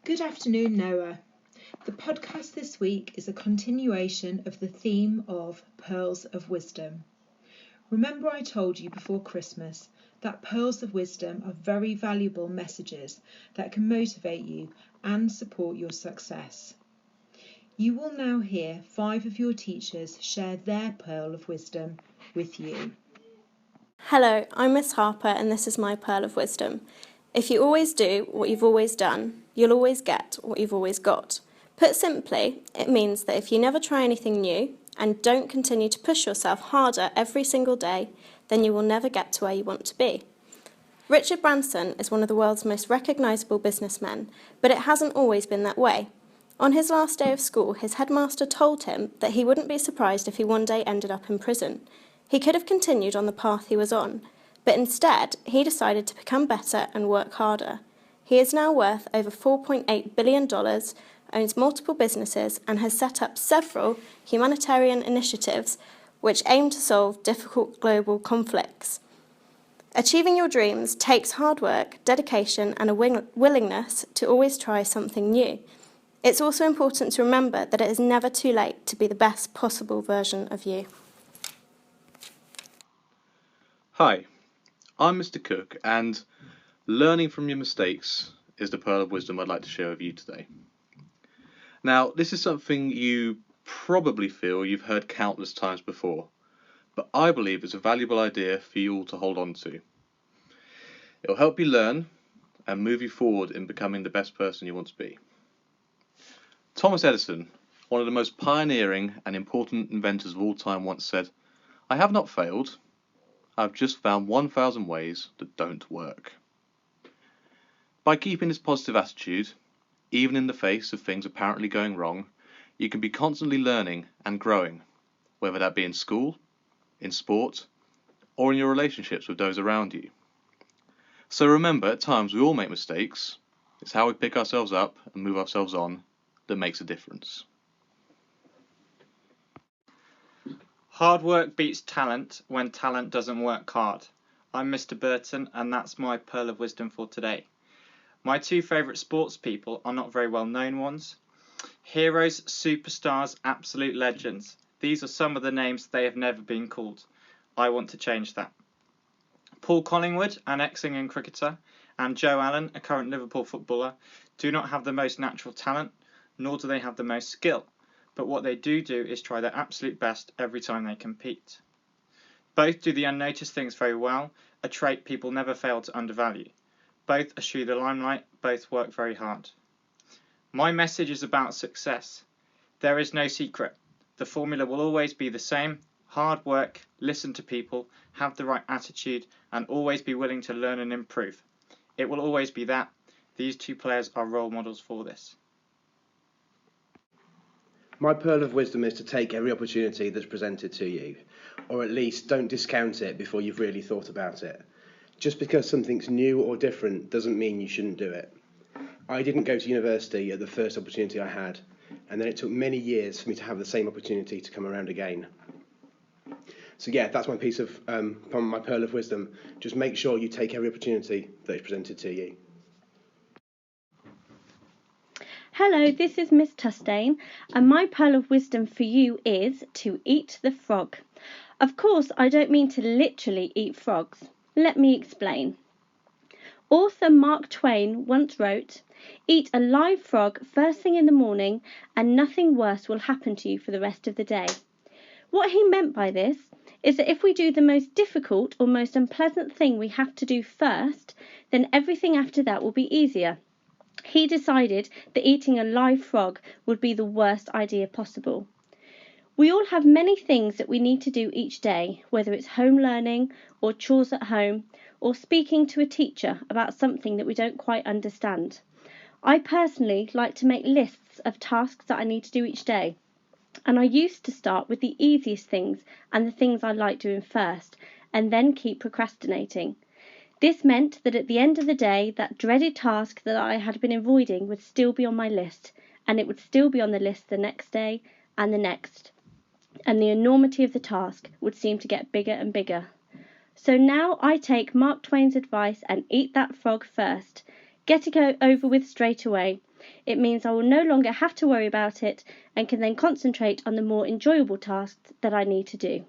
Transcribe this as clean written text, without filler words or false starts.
Good afternoon, Noah. The podcast this week is a continuation of the theme of Pearls of Wisdom. Remember I told you before Christmas that pearls of wisdom are very valuable messages that can motivate you and support your success. You will now hear 5 of your teachers share their pearl of wisdom with you. Hello, I'm Miss Harper and this is my pearl of wisdom. If you always do what you've always done, you'll always get what you've always got. Put simply, it means that if you never try anything new and don't continue to push yourself harder every single day, then you will never get to where you want to be. Richard Branson is one of the world's most recognisable businessmen, but it hasn't always been that way. On his last day of school, his headmaster told him that he wouldn't be surprised if he one day ended up in prison. He could have continued on the path he was on, but instead he decided to become better and work harder. He is now worth over $4.8 billion, owns multiple businesses and has set up several humanitarian initiatives which aim to solve difficult global conflicts. Achieving your dreams takes hard work, dedication and a willingness to always try something new. It's also important to remember that it is never too late to be the best possible version of you. Hi, I'm Mr. Cook, and learning from your mistakes is the pearl of wisdom I'd like to share with you today. Now, this is something you probably feel you've heard countless times before, but I believe it's a valuable idea for you all to hold on to. It'll help you learn and move you forward in becoming the best person you want to be. Thomas Edison, one of the most pioneering and important inventors of all time, once said, "I have not failed. I've just found 1,000 ways that don't work." By keeping this positive attitude, even in the face of things apparently going wrong, you can be constantly learning and growing, whether that be in school, in sport, or in your relationships with those around you. So remember, at times we all make mistakes. It's how we pick ourselves up and move ourselves on that makes a difference. Hard work beats talent when talent doesn't work hard. I'm Mr. Burton and that's my pearl of wisdom for today. My 2 favourite sports people are not very well known ones. Heroes, superstars, absolute legends. These are some of the names they have never been called. I want to change that. Paul Collingwood, an ex-England cricketer, and Joe Allen, a current Liverpool footballer, do not have the most natural talent, nor do they have the most skill. But what they do is try their absolute best every time they compete. Both do the unnoticed things very well, a trait people never fail to undervalue. Both eschew the limelight, both work very hard. My message is about success. There is no secret. The formula will always be the same: hard work, listen to people, have the right attitude, and always be willing to learn and improve. It will always be that. These 2 players are role models for this. My pearl of wisdom is to take every opportunity that's presented to you, or at least don't discount it before you've really thought about it. Just because something's new or different doesn't mean you shouldn't do it. I didn't go to university at the first opportunity I had, and then it took many years for me to have the same opportunity to come around again. So yeah, that's my piece of my pearl of wisdom. Just make sure you take every opportunity that is presented to you. Hello, this is Miss Tustain, and my pearl of wisdom for you is to eat the frog. Of course, I don't mean to literally eat frogs. Let me explain. Author Mark Twain once wrote, "Eat a live frog first thing in the morning, and nothing worse will happen to you for the rest of the day." What he meant by this is that if we do the most difficult or most unpleasant thing we have to do first, then everything after that will be easier. He decided that eating a live frog would be the worst idea possible. We all have many things that we need to do each day, whether it's home learning or chores at home or speaking to a teacher about something that we don't quite understand. I personally like to make lists of tasks that I need to do each day, and I used to start with the easiest things and the things I like doing first, and then keep procrastinating. This meant that at the end of the day, that dreaded task that I had been avoiding would still be on my list, and it would still be on the list the next day and the next, and the enormity of the task would seem to get bigger and bigger. So now I take Mark Twain's advice and eat that frog first. Get it over with straight away. It means I will no longer have to worry about it and can then concentrate on the more enjoyable tasks that I need to do.